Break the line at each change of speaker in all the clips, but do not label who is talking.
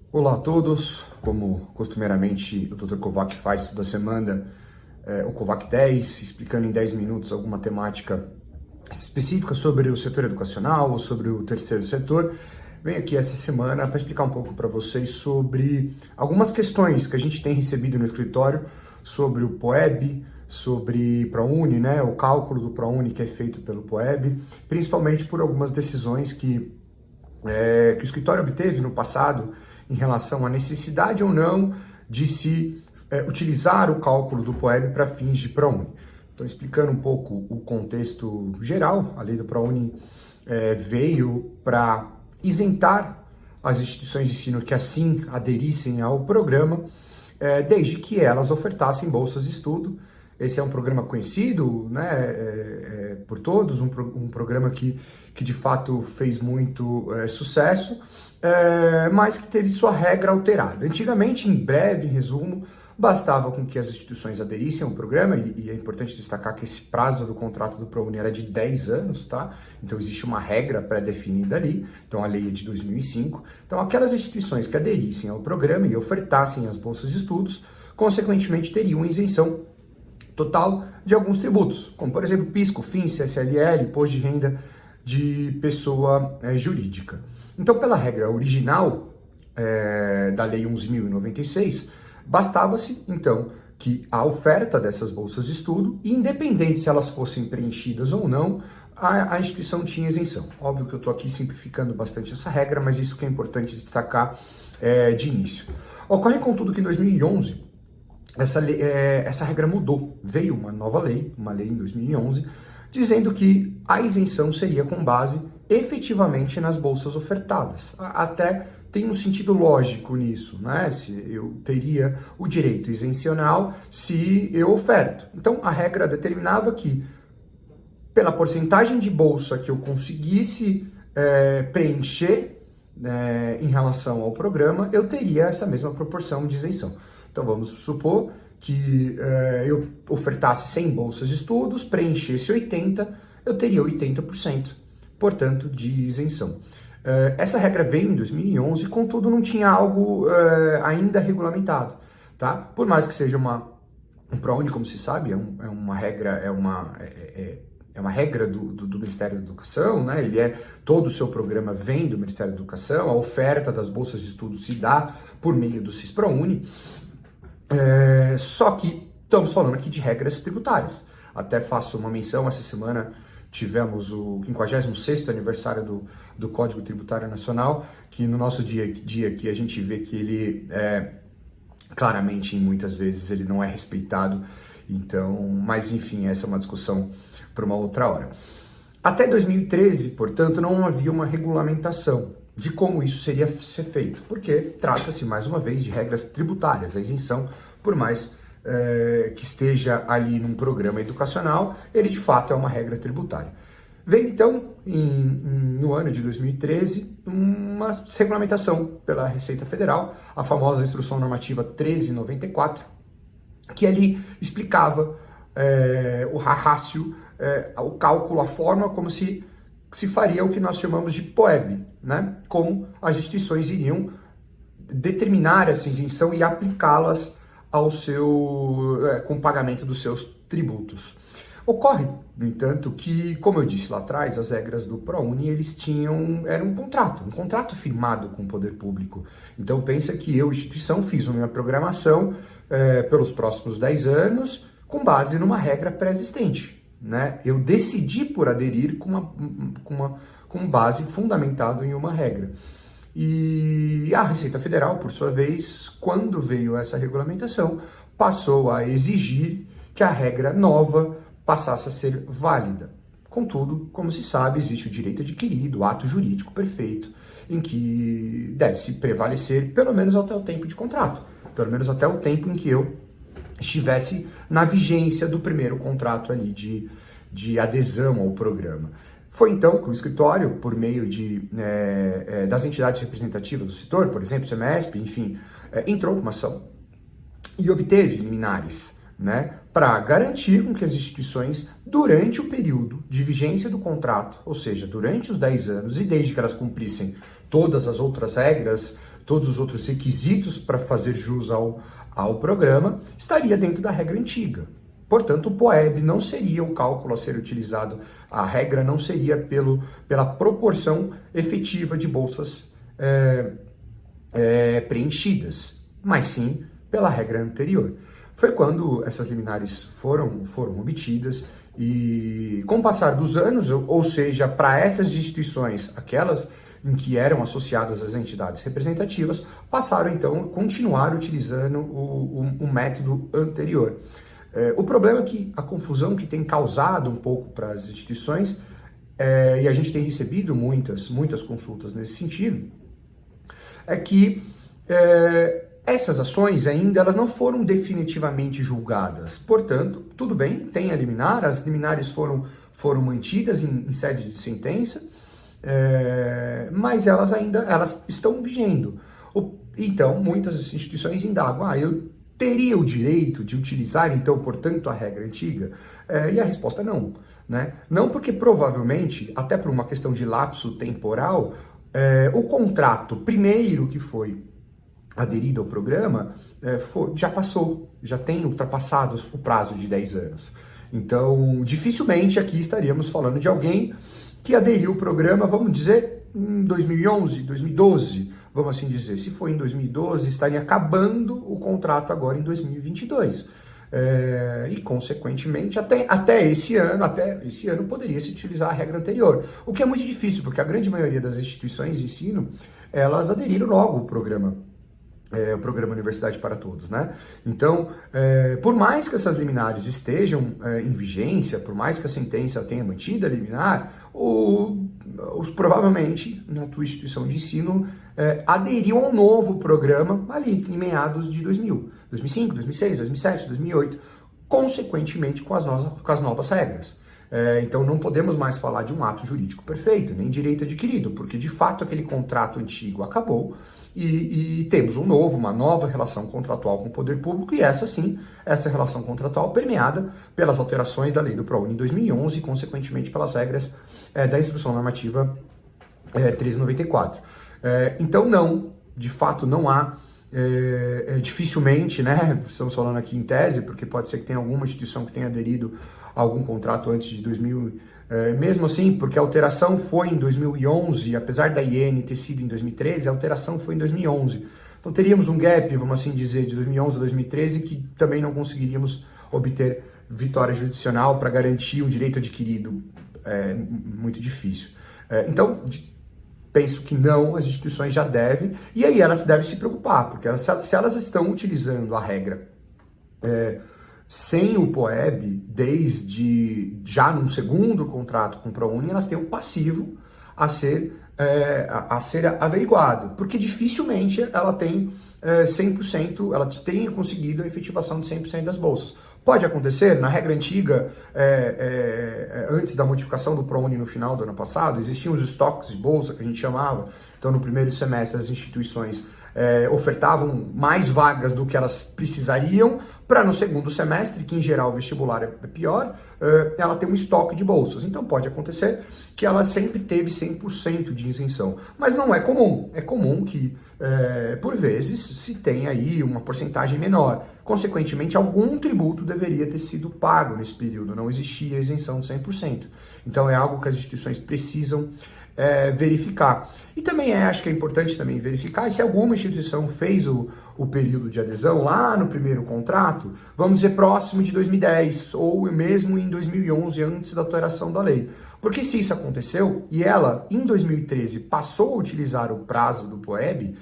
Olá a todos, como costumeiramente o Dr. Kovac faz toda semana, o Kovac 10, explicando em 10 minutos alguma temática específica sobre o setor educacional ou sobre o terceiro setor. Venho aqui essa semana para explicar um pouco para vocês sobre algumas questões que a gente tem recebido no escritório sobre o POEB, sobre ProUni, né, o cálculo do ProUni que é feito pelo POEB, principalmente por algumas decisões que o escritório obteve no passado em relação à necessidade ou não de se utilizar o cálculo do POEB para fins de ProUni. Então, explicando um pouco o contexto geral, a lei do ProUni veio para isentar as instituições de ensino que assim aderissem ao programa, desde que elas ofertassem bolsas de estudo. Esse é um programa conhecido, né, por todos, um programa que de fato fez muito sucesso, mas que teve sua regra alterada. Antigamente, em breve, em resumo, bastava com que as instituições aderissem ao programa, e é importante destacar que esse prazo do contrato do ProUni era de 10 anos, tá? Então existe uma regra pré-definida ali, então a lei é de 2005. Então aquelas instituições que aderissem ao programa e ofertassem as bolsas de estudos, consequentemente teriam isenção total de alguns tributos, como por exemplo PIS, COFINS, CSLL, imposto de renda de pessoa jurídica. Então, pela regra original da Lei 11.096, bastava-se, então, que a oferta dessas bolsas de estudo, independente se elas fossem preenchidas ou não, a instituição tinha isenção. Óbvio que eu estou aqui simplificando bastante essa regra, mas isso que é importante destacar de início. Ocorre, contudo, que em 2011, essa regra mudou. Veio uma nova lei, uma lei em 2011, dizendo que a isenção seria com base efetivamente nas bolsas ofertadas. Até tem um sentido lógico nisso, né? Se eu teria o direito isencional se eu oferto. Então, a regra determinava que, pela porcentagem de bolsa que eu conseguisse preencher em relação ao programa, eu teria essa mesma proporção de isenção. Então, vamos supor que eu ofertasse 100 bolsas de estudos, preenchesse 80, eu teria 80%, portanto, de isenção. Essa regra veio em 2011, contudo, não tinha algo ainda regulamentado, tá? Por mais que seja um ProUni, como se sabe, é uma regra do Ministério da Educação, né? Todo o seu programa vem do Ministério da Educação, a oferta das bolsas de estudos se dá por meio do CIS-ProUni. Só que estamos falando aqui de regras tributárias. Até faço uma menção, essa semana tivemos o 56º aniversário do Código Tributário Nacional, que no nosso dia aqui a gente vê que ele, claramente, muitas vezes, ele não é respeitado. Então, mas enfim, essa é uma discussão para uma outra hora. Até 2013, portanto, não havia uma regulamentação de como isso seria ser feito, porque trata-se, mais uma vez, de regras tributárias. A isenção, por mais que esteja ali num programa educacional, ele de fato é uma regra tributária. Veio então, no ano de 2013, uma regulamentação pela Receita Federal, a famosa Instrução Normativa 1394, que ali explicava o rácio, o cálculo, a forma como se faria o que nós chamamos de POEB, né? Como as instituições iriam determinar essa isenção e aplicá-las com o pagamento dos seus tributos. Ocorre, no entanto, que, como eu disse lá atrás, as regras do ProUni, era um contrato firmado com o poder público. Então pensa que eu, instituição, fiz a minha programação pelos próximos 10 anos com base numa regra pré-existente, né? Eu decidi por aderir com base fundamentado em uma regra. E a Receita Federal, por sua vez, quando veio essa regulamentação, passou a exigir que a regra nova passasse a ser válida. Contudo, como se sabe, existe o direito adquirido, o ato jurídico perfeito, em que deve-se prevalecer pelo menos até o tempo de contrato, pelo menos até o tempo em que eu estivesse na vigência do primeiro contrato ali de adesão ao programa. Foi então que o escritório, por meio das entidades representativas do setor, por exemplo, SEMESP, enfim, entrou com uma ação e obteve liminares, né, para garantir com que as instituições, durante o período de vigência do contrato, ou seja, durante os 10 anos, e desde que elas cumprissem todas as outras regras, todos os outros requisitos para fazer jus ao programa, estaria dentro da regra antiga. Portanto, o POEB não seria o cálculo a ser utilizado, a regra não seria pela proporção efetiva de bolsas preenchidas, mas sim pela regra anterior. Foi quando essas liminares foram obtidas e, com o passar dos anos, ou seja, para essas instituições, aquelas em que eram associadas as entidades representativas, passaram então a continuar utilizando o método anterior. O problema é que a confusão que tem causado um pouco para as instituições, e a gente tem recebido muitas consultas nesse sentido, é que essas ações ainda elas não foram definitivamente julgadas. Portanto, tudo bem, tem a liminar, as liminares foram mantidas em sede de sentença, mas elas estão vigendo. Então, muitas instituições indagam, eu teria o direito de utilizar, então, portanto, a regra antiga? E a resposta é não, né? Não, porque provavelmente, até por uma questão de lapso temporal, o contrato primeiro que foi aderido ao programa já passou, já tem ultrapassado o prazo de 10 anos. Então, dificilmente aqui estaríamos falando de alguém que aderiu ao programa, vamos dizer, em 2011, 2012, vamos assim dizer. Se for em 2012, estaria acabando o contrato agora em 2022. E, consequentemente, até esse ano poderia se utilizar a regra anterior. O que é muito difícil, porque a grande maioria das instituições de ensino, elas aderiram logo ao programa. O programa Universidade para Todos, né? Então, por mais que essas liminares estejam em vigência, por mais que a sentença tenha mantido a liminar, provavelmente na tua instituição de ensino aderiu a um novo programa ali em meados de 2000, 2005, 2006, 2007, 2008, consequentemente com as novas regras. Então não podemos mais falar de um ato jurídico perfeito, nem direito adquirido, porque de fato aquele contrato antigo acabou e temos uma nova relação contratual com o poder público, e essa relação contratual permeada pelas alterações da lei do ProUni em 2011 e consequentemente pelas regras da Instrução Normativa 1394. Então de fato não há, dificilmente, né, estamos falando aqui em tese, porque pode ser que tenha alguma instituição que tenha aderido a algum contrato antes de 2000, mesmo assim, porque a alteração foi em 2011, apesar da IN ter sido em 2013, a alteração foi em 2011. Então teríamos um gap, vamos assim dizer, de 2011 a 2013, que também não conseguiríamos obter vitória judicial para garantir um direito adquirido. Muito difícil. Então, penso que não, as instituições já devem, e aí elas devem se preocupar, porque se elas estão utilizando a regra sem o POEB, desde já num segundo contrato com o ProUni, elas têm um passivo a ser averiguado, porque dificilmente ela tem 100%, ela tenha conseguido a efetivação de 100% das bolsas. Pode acontecer, na regra antiga, antes da modificação do ProUni no final do ano passado, existiam os estoques de bolsa, que a gente chamava. Então, no primeiro semestre, as instituições ofertavam mais vagas do que elas precisariam, para no segundo semestre, que em geral o vestibular é pior, ela ter um estoque de bolsas. Então pode acontecer que ela sempre teve 100% de isenção, mas não é comum. É comum que, por vezes, se tenha aí uma porcentagem menor. Consequentemente, algum tributo deveria ter sido pago nesse período, não existia isenção de 100%. Então é algo que as instituições precisam verificar. E também acho que é importante também verificar se alguma instituição fez o período de adesão lá no primeiro contrato, vamos dizer, próximo de 2010, ou mesmo em 2011, antes da alteração da lei. Porque se isso aconteceu, e ela, em 2013, passou a utilizar o prazo do POEB,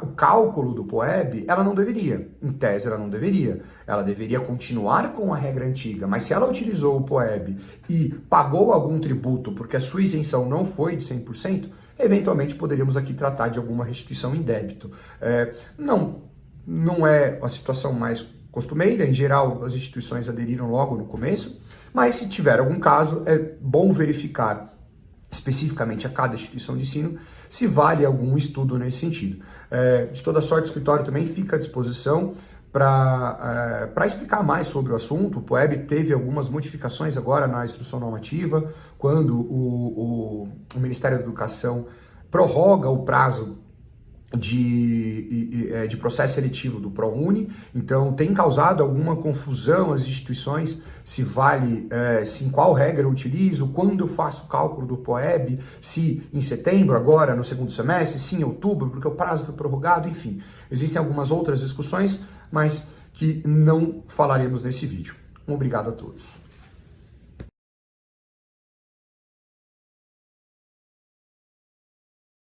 o cálculo do POEB, ela não deveria. Em tese, ela não deveria. Ela deveria continuar com a regra antiga, mas se ela utilizou o POEB e pagou algum tributo porque a sua isenção não foi de 100%, eventualmente poderíamos aqui tratar de alguma restituição em débito. Não é a situação mais costumeira, em geral as instituições aderiram logo no começo, mas se tiver algum caso, é bom verificar especificamente a cada instituição de ensino se vale algum estudo nesse sentido. De toda sorte, o escritório também fica à disposição para explicar mais sobre o assunto. O POEB teve algumas modificações agora na instrução normativa, quando o Ministério da Educação prorroga o prazo de processo seletivo do ProUni, então tem causado alguma confusão às instituições, se vale, se em qual regra eu utilizo, quando eu faço o cálculo do POEB, se em setembro agora, no segundo semestre, se em outubro, porque o prazo foi prorrogado, enfim. Existem algumas outras discussões, mas que não falaremos nesse vídeo. Obrigado a todos.